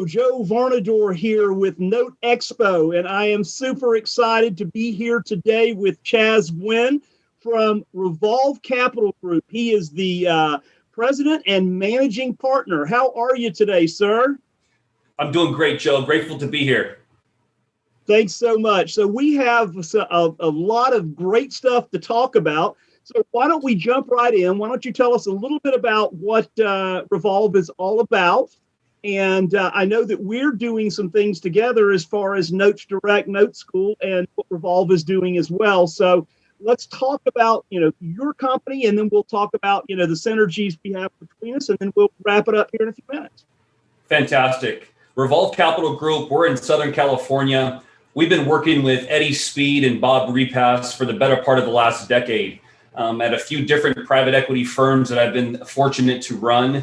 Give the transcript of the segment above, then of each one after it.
Joe Varnadore here with NoteExpo, and I am super excited to be here today with Chaz Guinn from Revolve Capital Group. He is the president and managing partner. How are you today, sir? I'm doing great, Joe. Grateful to be here. Thanks so much. So we have a lot of great stuff to talk about. So why don't we jump right in? Why don't you tell us a little bit about what Revolve is all about? And I know that we're doing some things together as far as Notes Direct, Note School, and what Revolve is doing as well. So let's talk about, your company, and then we'll talk about, the synergies we have between us, and then we'll wrap it up here in a few minutes. Fantastic. Revolve Capital Group, we're in Southern California. We've been working with Eddie Speed and Bob Repass for the better part of the last decade at a few different private equity firms that I've been fortunate to run.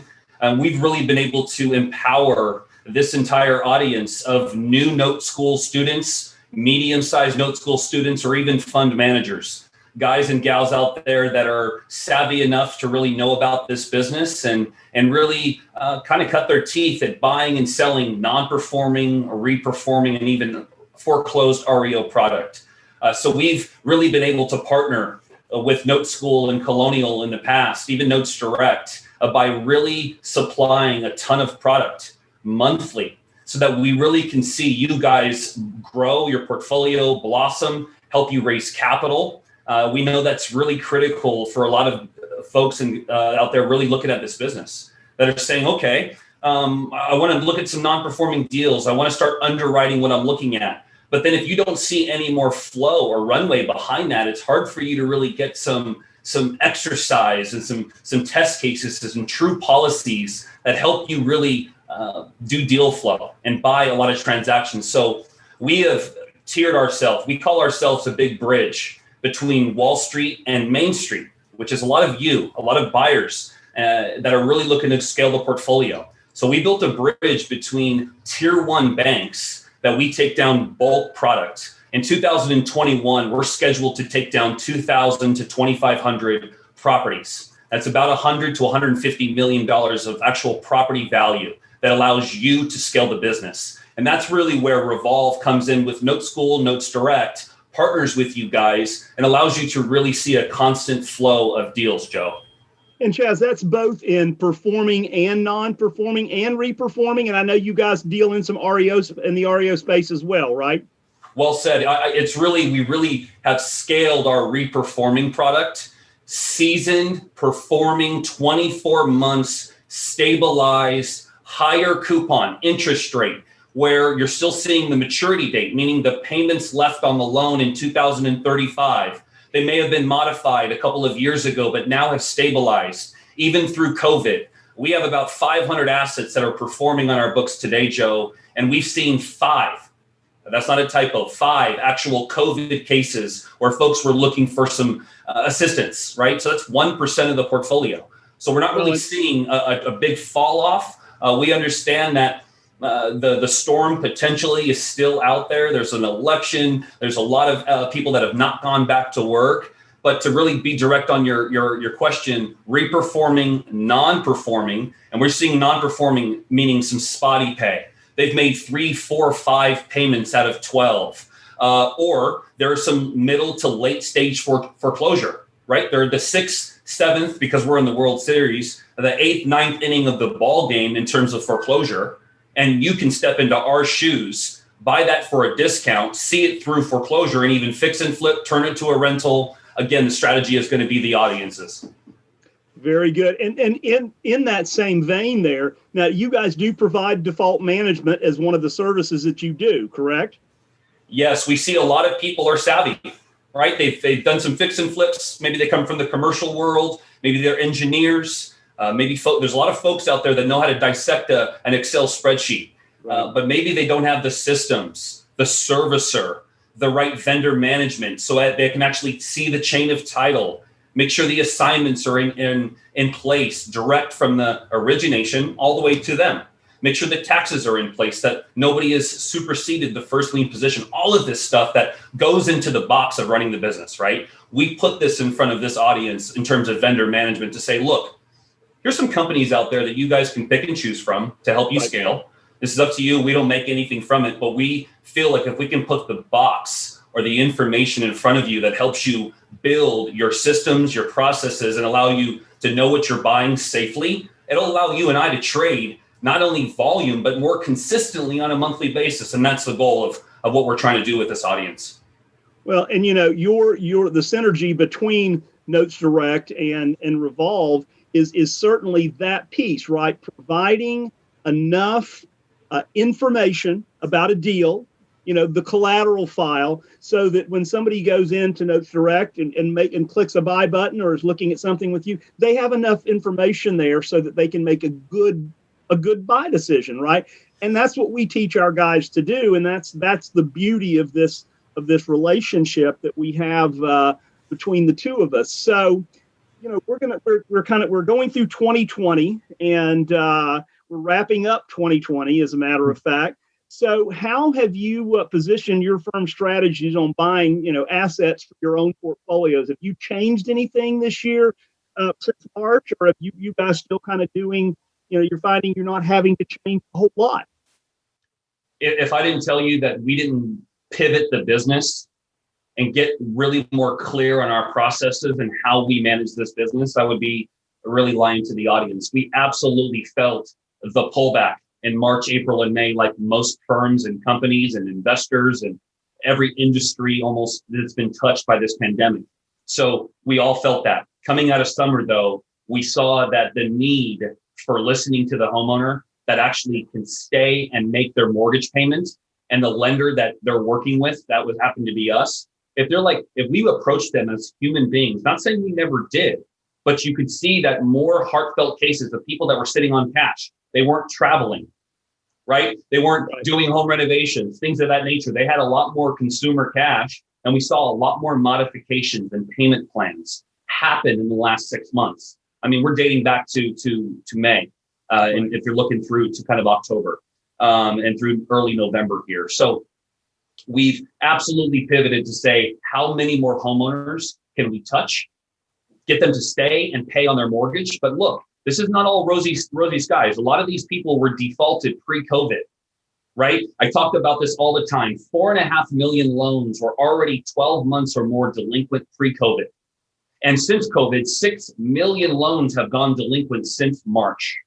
We've really been able to empower this entire audience of new Note School students, medium-sized Note School students, or even fund managers, guys and gals out there that are savvy enough to really know about this business and really kind of cut their teeth at buying and selling non-performing, reperforming, and even foreclosed REO product. So we've really been able to partner with Note School and Colonial in the past, even Notes Direct, by really supplying a ton of product monthly so that we really can see you guys grow your portfolio, blossom, help you raise capital. We know that's really critical for a lot of folks out there really looking at this business that are saying, okay, I want to look at some non-performing deals. I want to start underwriting what I'm looking at. But then if you don't see any more flow or runway behind that, it's hard for you to really get some exercise and some test cases and some true policies that help you really do deal flow and buy a lot of transactions. So we have tiered ourselves. We call ourselves a big bridge between Wall Street and Main Street, which is a lot of buyers that are really looking to scale the portfolio. So we built a bridge between tier one banks that we take down bulk product. In 2021, we're scheduled to take down 2,000 to 2,500 properties. That's about $100 to $150 million of actual property value that allows you to scale the business. And that's really where Revolve comes in with Note School, Notes Direct, partners with you guys, and allows you to really see a constant flow of deals, Joe. And Chaz, that's both in performing and non-performing and reperforming. And I know you guys deal in some REOs in the REO space as well, right? Well said. We really have scaled our reperforming product, seasoned, performing, 24 months, stabilized, higher coupon, interest rate, where you're still seeing the maturity date, meaning the payments left on the loan in 2035. They may have been modified a couple of years ago, but now have stabilized, even through COVID. We have about 500 assets that are performing on our books today, Joe, and we've seen 5. That's not a typo. 5 actual COVID cases where folks were looking for some assistance, right? So that's 1% of the portfolio. So we're not really seeing a big fall off. We understand that the storm potentially is still out there. There's an election. There's a lot of people that have not gone back to work. But to really be direct on your question, reperforming, non-performing, and we're seeing non-performing meaning some spotty pay. They've made 3, 4, 5 payments out of 12. Or there are some middle to late stage foreclosure, right? They're the 6th, 7th, because we're in the World Series, the 8th, 9th inning of the ball game in terms of foreclosure. And you can step into our shoes, buy that for a discount, see it through foreclosure, and even fix and flip, turn it to a rental. Again, the strategy is going to be the audiences. Very good. And in that same vein there, now you guys do provide default management as one of the services that you do, correct? Yes, we see a lot of people are savvy, right? They've done some fix and flips. Maybe they come from the commercial world. Maybe they're engineers. There's a lot of folks out there that know how to dissect an Excel spreadsheet, but maybe they don't have the systems, the servicer, the right vendor management, so that they can actually see the chain of title, make sure the assignments are in place, direct from the origination all the way to them. Make sure the taxes are in place, that nobody has superseded the first lien position, all of this stuff that goes into the box of running the business, right? We put this in front of this audience in terms of vendor management to say, look, here's some companies out there that you guys can pick and choose from to help you scale. This is up to you. We don't make anything from it, but we feel like if we can put the box or the information in front of you that helps you build your systems, your processes, and allow you to know what you're buying safely, it'll allow you and I to trade not only volume, but more consistently on a monthly basis. And that's the goal of what we're trying to do with this audience. Well, and your the synergy between Notes Direct and Revolve is certainly that piece, right? Providing enough information about a deal, the collateral file, so that when somebody goes into Notes Direct and clicks a buy button or is looking at something with you, they have enough information there so that they can make a good buy decision, right? And that's what we teach our guys to do, and that's the beauty of this relationship that we have between the two of us. So, we're going through 2020, and we're wrapping up 2020, as a matter of fact. So, how have you positioned your firm's strategies on buying, assets for your own portfolios? Have you changed anything this year since March, or have you guys still kind of doing? You're finding you're not having to change a whole lot. If I didn't tell you that we didn't pivot the business and get really more clear on our processes and how we manage this business, I would be really lying to the audience. We absolutely felt the pullback in March, April, and May, like most firms and companies and investors and every industry almost that's been touched by this pandemic. So we all felt that. Coming out of summer, though, we saw that the need for listening to the homeowner that actually can stay and make their mortgage payments, and the lender that they're working with, that would happen to be us. If we approach them as human beings, not saying we never did, but you could see that more heartfelt cases of people that were sitting on cash. They weren't traveling, right? They weren't doing home renovations, things of that nature. They had a lot more consumer cash, and we saw a lot more modifications and payment plans happen in the last 6 months. I mean, we're dating back to May, and if you're looking through to kind of October and through early November here. So we've absolutely pivoted to say, how many more homeowners can we touch, get them to stay and pay on their mortgage? But look, this is not all rosy skies. A lot of these people were defaulted pre-COVID, right? I talked about this all the time. 4.5 million loans were already 12 months or more delinquent pre-COVID. And since COVID, 6 million loans have gone delinquent since March.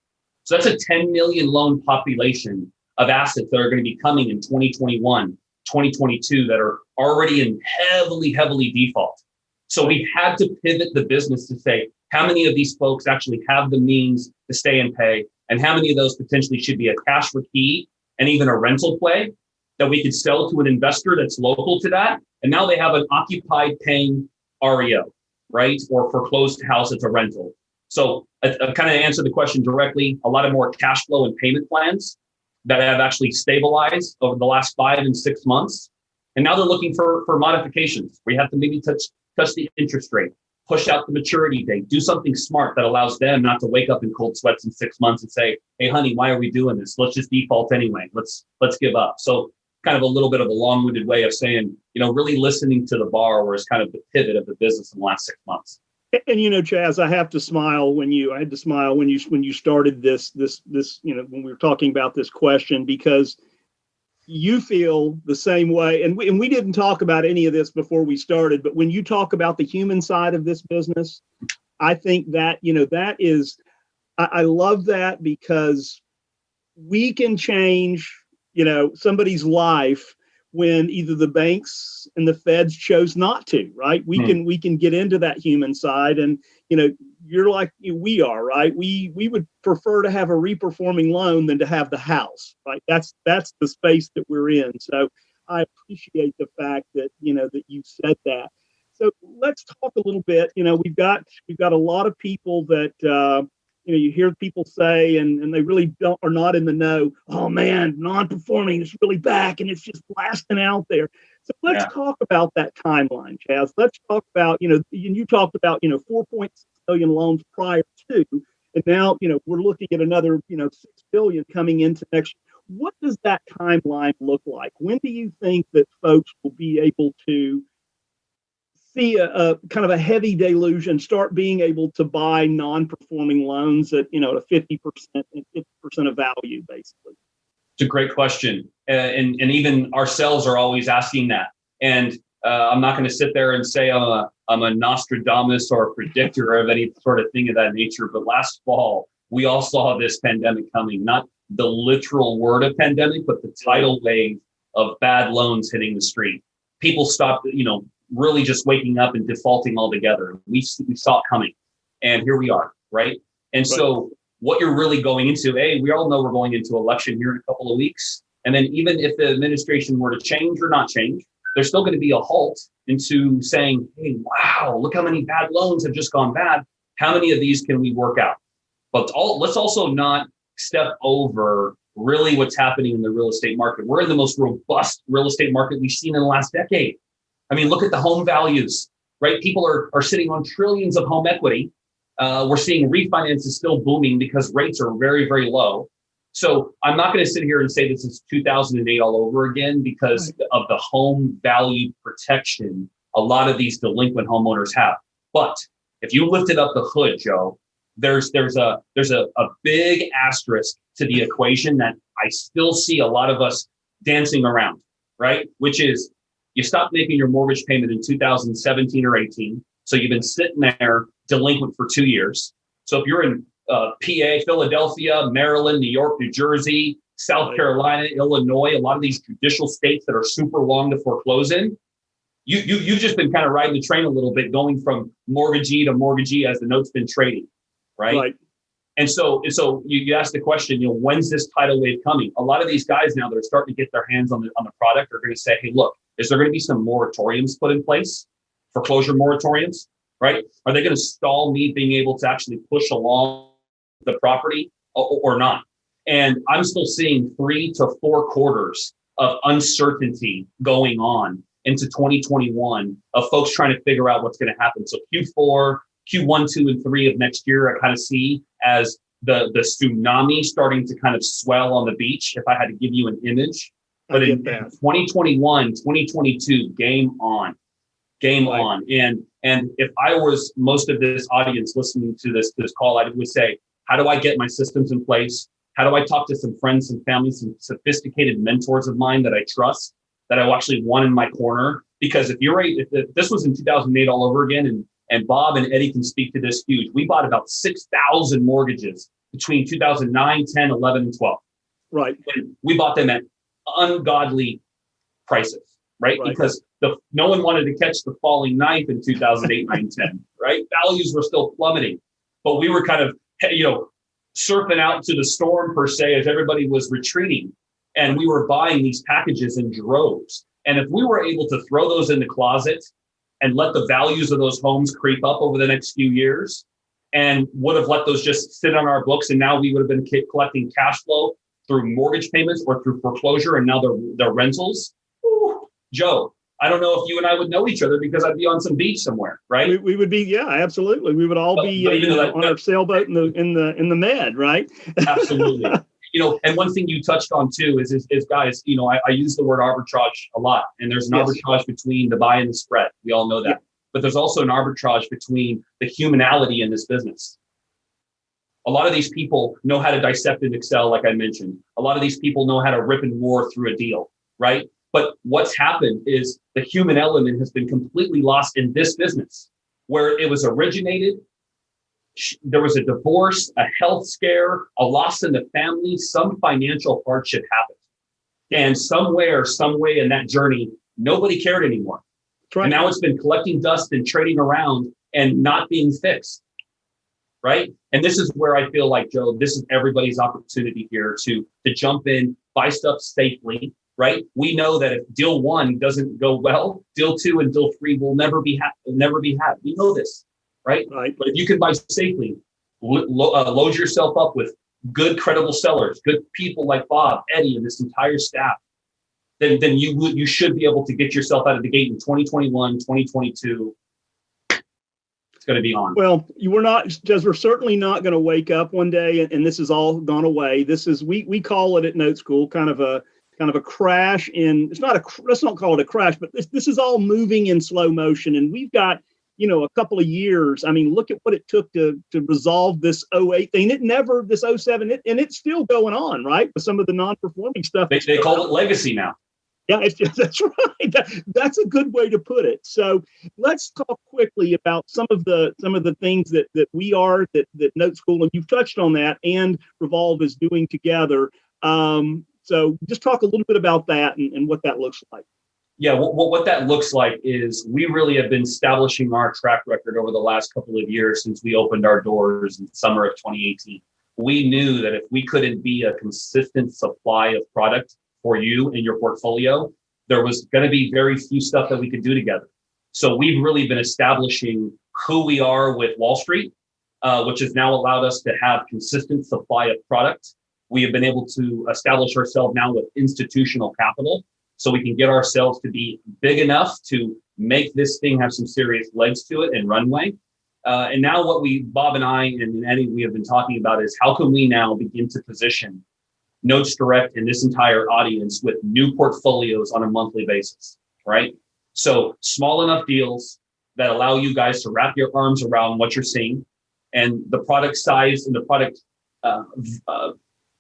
So that's a 10 million loan population of assets that are going to be coming in 2021, 2022 that are already in heavily default. So we had to pivot the business to say, how many of these folks actually have the means to stay and pay? And how many of those potentially should be a cash for key and even a rental play that we could sell to an investor that's local to that? And now they have an occupied paying REO, right? Or foreclosed house as a rental. So I kind of answered the question directly. A lot of more cash flow and payment plans that have actually stabilized over the last 5 and 6 months. And now they're looking for modifications. We have to maybe touch the interest rate, push out the maturity date, do something smart that allows them not to wake up in cold sweats in 6 months and say, hey, honey, why are we doing this? Let's just default anyway. Let's give up. So kind of a little bit of a long-winded way of saying, really listening to the borrower is kind of the pivot of the business in the last 6 months. And Chaz, I had to smile when you started this, when we were talking about this question, because you feel the same way. And we didn't talk about any of this before we started, but when you talk about the human side of this business, I think that, that is, I love that, because we can change, somebody's life when either the banks and the feds chose not to, right? We can get into that human side, and you're like we are, right? We would prefer to have a reperforming loan than to have the house, right? That's the space that we're in. So I appreciate the fact that that you said that. So let's talk a little bit. We've got a lot of people that you hear people say, and they really are not in the know. Oh man, non-performing is really back, and it's just blasting out there. So let's talk about that timeline, Chaz. Let's talk about, you talked about, 4.6 million loans prior to, and now, we're looking at another, 6 billion coming into next year. What does that timeline look like? When do you think that folks will be able to see a kind of a heavy deluge and start being able to buy non-performing loans at, at 50% and 50% of value, basically? It's a great question. And even ourselves are always asking that. And I'm not going to sit there and say I'm a Nostradamus or a predictor of any sort of thing of that nature. But last fall, we all saw this pandemic coming, not the literal word of pandemic, but the tidal wave of bad loans hitting the street. People stopped, really just waking up and defaulting altogether. We saw it coming. And here we are, right? And so what you're really going into, we all know we're going into election here in a couple of weeks. And then even if the administration were to change or not change, there's still going to be a halt into saying, hey, wow, look how many bad loans have just gone bad. How many of these can we work out? But let's also not step over really what's happening in the real estate market. We're in the most robust real estate market we've seen in the last decade. I mean, look at the home values, right? People are sitting on trillions of home equity. We're seeing refinances still booming because rates are very, very low. So I'm not going to sit here and say this is 2008 all over again because of the home value protection a lot of these delinquent homeowners have. But if you lifted up the hood, Joe, there's a big asterisk to the equation that I still see a lot of us dancing around, right? Which is you stopped making your mortgage payment in 2017 or 18. So you've been sitting there delinquent for 2 years. So if you're in PA, Philadelphia, Maryland, New York, New Jersey, South Carolina, Illinois, a lot of these judicial states that are super long to foreclose in, you've just been kind of riding the train a little bit, going from mortgagee to mortgagee as the note's been trading, right? And so you ask the question, when's this tidal wave coming? A lot of these guys now that are starting to get their hands on the product are going to say, hey, look, is there going to be some moratoriums put in place, foreclosure moratoriums, right? Are they going to stall me being able to actually push along the property or not? And I'm still seeing 3 to 4 quarters of uncertainty going on into 2021 of folks trying to figure out what's going to happen. So Q4, Q1, 2, and 3 of next year, I kind of see as the tsunami starting to kind of swell on the beach, if I had to give you an image. But in 2021, 2022, game on. And if I was most of this audience listening to this call, I would say, how do I get my systems in place? How do I talk to some friends, some family, some sophisticated mentors of mine that I trust, that I actually want in my corner? Because if this was in 2008 all over again, and Bob and Eddie can speak to this huge, we bought about 6,000 mortgages between 2009, 10, 11, and 12. Right. And we bought them at ungodly prices, right? Because no one wanted to catch the falling knife in 2008, 9, 10, right? Values were still plummeting, but we were kind of, surfing out to the storm per se as everybody was retreating. And we were buying these packages in droves. And if we were able to throw those in the closet and let the values of those homes creep up over the next few years and would have let those just sit on our books, and now we would have been collecting cash flow through mortgage payments or through foreclosure, and now they're rentals. Ooh, Joe, I don't know if you and I would know each other because I'd be on some beach somewhere, right? We would be, yeah, absolutely. We would all be on our sailboat in the Med, right? Absolutely. And one thing you touched on too is guys, I use the word arbitrage a lot, and there's an arbitrage between the buy and the spread. We all know that. Yeah. But there's also an arbitrage between the humanality in this business. A lot of these people know how to dissect in Excel, like I mentioned. A lot of these people know how to rip and roar through a deal, right? But what's happened is the human element has been completely lost in this business, where it was originated. There was a divorce, a health scare, a loss in the family, some financial hardship happened. And somewhere, some way in that journey, nobody cared anymore. Right. And now it's been collecting dust and trading around and not being fixed. Right. And this is where I feel like, Joe, this is everybody's opportunity here to jump in, buy stuff safely. Right. We know that if deal 1 doesn't go well, deal 2 and deal 3 will never be had. We know this. Right. But if you can buy safely, load yourself up with good, credible sellers, good people like Bob, Eddie, and this entire staff, then you should be able to get yourself out of the gate in 2021, 2022. It's going to be on. Well, we're certainly not going to wake up one day and this is all gone away. This is, we call it at Note School kind of a crash let's not call it a crash, but this is all moving in slow motion. And we've got a couple of years. I mean, look at what it took to resolve this '08 thing. This '07, and it's still going on, right? With some of the non-performing stuff. They call it legacy now. Yeah, that's right. That's a good way to put it. So let's talk quickly about some of the things that Note School, and you've touched on that, and Revolve is doing together. So just talk a little bit about that and what that looks like. Yeah, what that looks like is we really have been establishing our track record over the last couple of years since we opened our doors in the summer of 2018. We knew that if we couldn't be a consistent supply of product for you and your portfolio, there was going to be very few stuff that we could do together. So we've really been establishing who we are with Wall Street, which has now allowed us to have consistent supply of product. We have been able to establish ourselves now with institutional capital, so we can get ourselves to be big enough to make this thing have some serious legs to it and runway. And now what Bob and I and Eddie, we have been talking about is how can we now begin to position Notes Direct and this entire audience with new portfolios on a monthly basis, right? So small enough deals that allow you guys to wrap your arms around what you're seeing, and the product size and the product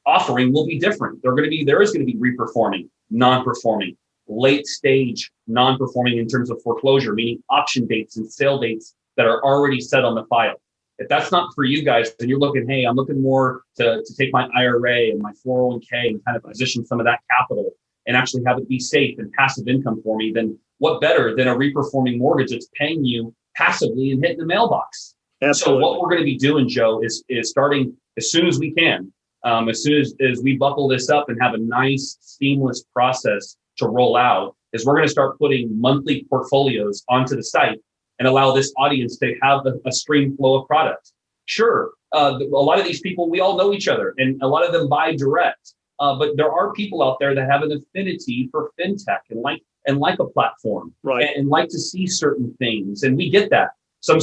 offering will be different. There is going to be reperforming, non-performing, late stage non-performing in terms of foreclosure, meaning option dates and sale dates that are already set on the file. If that's not for you guys, then you're looking, hey, I'm looking more to take my IRA and my 401k and kind of position some of that capital and actually have it be safe and passive income for me, then what better than a reperforming mortgage that's paying you passively and hitting the mailbox? Absolutely. So what we're going to be doing, Joe, is starting as soon as we can, as soon as we buckle this up and have a nice seamless process to roll out, is we're going to start putting monthly portfolios onto the site and allow this audience to have a stream flow of product. Sure, a lot of these people, we all know each other, and a lot of them buy direct. But there are people out there that have an affinity for fintech and like a platform, right, and like to see certain things, and we get that. Some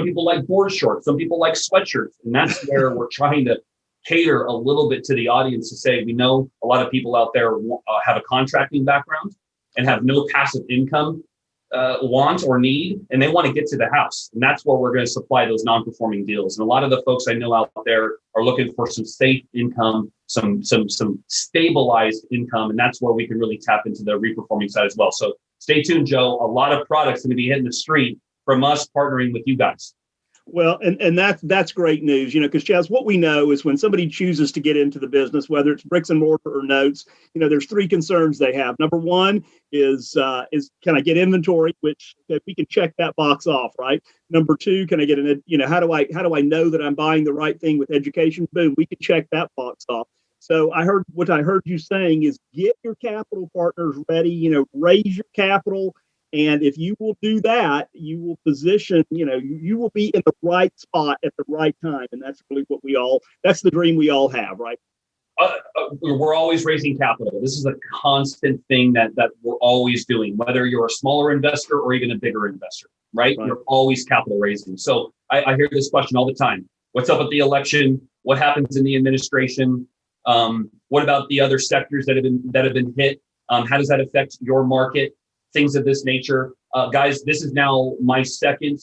people like board shorts, some people like sweatshirts, and that's where we're trying to cater a little bit to the audience to say, we know a lot of people out there have a contracting background and have no passive income want or need, and they want to get to the house. And that's where we're going to supply those non-performing deals. And a lot of the folks I know out there are looking for some safe income, some stabilized income. And that's where we can really tap into the reperforming side as well. So stay tuned, Joe. A lot of products going to be hitting the street from us partnering with you guys. Well, and that's great news, because Chaz, what we know is when somebody chooses to get into the business, whether it's bricks and mortar or notes, there's three concerns they have. Number one is can I get inventory, which we can check that box off, right? Number two, can I get how do I know that I'm buying the right thing with education? Boom, we can check that box off. So I heard you saying is get your capital partners ready, raise your capital. And if you will do that, you will position, you will be in the right spot at the right time. And that's really that's the dream we all have, right? We're always raising capital. This is a constant thing that we're always doing, whether you're a smaller investor or even a bigger investor, right? You're always capital raising. So I hear this question all the time. What's up with the election? What happens in the administration? What about the other sectors that have been hit? How does that affect your market? Things of this nature. Guys, this is now my second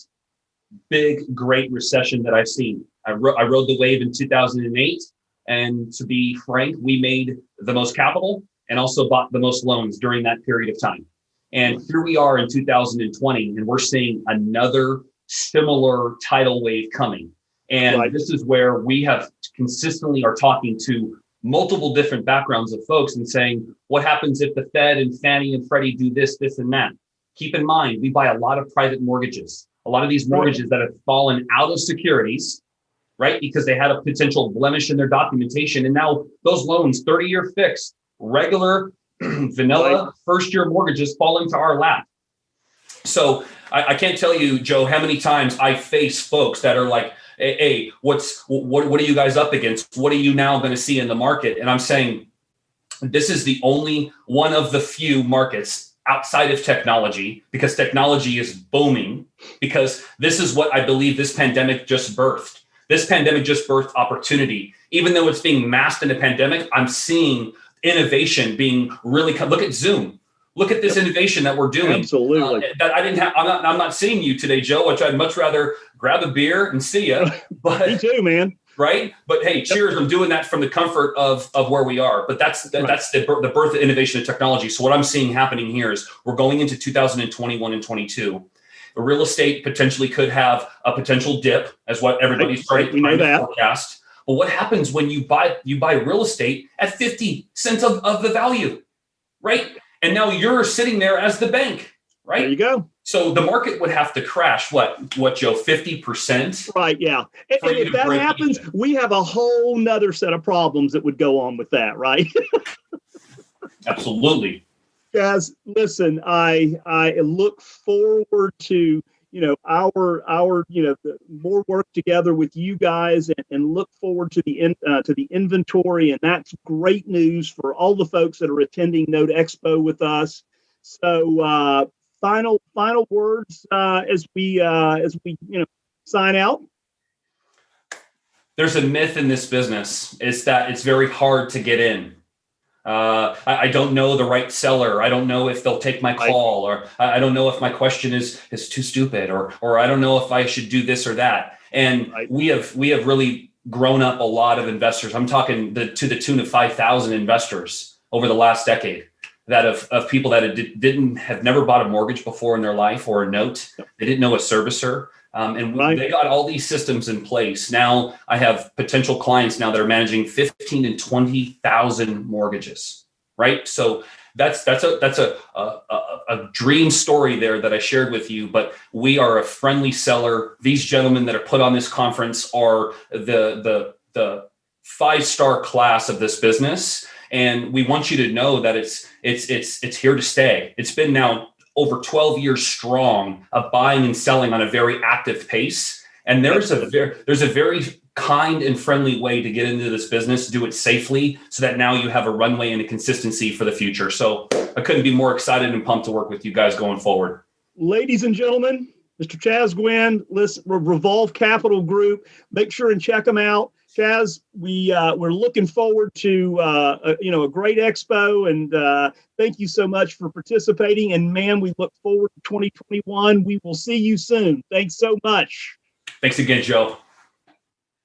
big, great recession that I've seen. I rode the wave in 2008. And to be frank, we made the most capital and also bought the most loans during that period of time. And here we are in 2020, and we're seeing another similar tidal wave coming. And This is where we have consistently are talking to multiple different backgrounds of folks and saying, what happens if the Fed and Fannie and Freddie do this, and that? Keep in mind, we buy a lot of private mortgages, a lot of these mortgages that have fallen out of securities, right? Because they had a potential blemish in their documentation. And now those loans, 30-year fixed, regular, vanilla, first-year mortgages fall into our lap. So I can't tell you, Joe, how many times I face folks that are like, hey, what are you guys up against? What are you now going to see in the market? And I'm saying, this is the only one of the few markets outside of technology, because technology is booming, because this is what I believe this pandemic just birthed. This pandemic just birthed opportunity. Even though it's being masked in a pandemic, I'm seeing innovation being really, look at Zoom. Look at this innovation that we're doing. Absolutely. That I didn't have. I'm not seeing you today, Joe, which I'd much rather grab a beer and see you. But me too, man. Right. But hey, cheers. I'm doing that from the comfort of where we are. But that's the birth of innovation and technology. So what I'm seeing happening here is we're going into 2021 and 22. The real estate potentially could have a potential dip, as what everybody's trying to forecast. But what happens when you buy real estate at 50 cents of the value, right? And now you're sitting there as the bank, right? There you go. So the market would have to crash, what Joe, 50%? Right, yeah. And if that happens, we have a whole nother set of problems that would go on with that, right? Absolutely. Guys, listen, I look forward to, our more work together with you guys, and look forward to the inventory, and that's great news for all the folks that are attending NoteExpo with us. So final words as we sign out. There's a myth in this business. It's that it's very hard to get in. I don't know the right seller. I don't know if they'll take my call, or I don't know if my question is too stupid, or I don't know if I should do this or that. And we have really grown up a lot of investors. I'm talking to the tune of 5,000 investors over the last decade, that of people that have never bought a mortgage before in their life, or a note. They didn't know a servicer. They got all these systems in place. Now I have potential clients now that are managing 15 and 20,000 mortgages, right? So that's a dream story there that I shared with you, but we are a friendly seller. These gentlemen that are put on this conference are the 5-star class of this business. And we want you to know that it's here to stay. It's been now over 12 years strong of buying and selling on a very active pace. And there's a very kind and friendly way to get into this business, do it safely, so that now you have a runway and a consistency for the future. So I couldn't be more excited and pumped to work with you guys going forward. Ladies and gentlemen, Mr. Chaz Guinn, Revolve Capital Group, make sure and check them out. Chaz, we're looking forward to a great expo, and thank you so much for participating. And man, we look forward to 2021. We will see you soon. Thanks so much. Thanks again, Joe.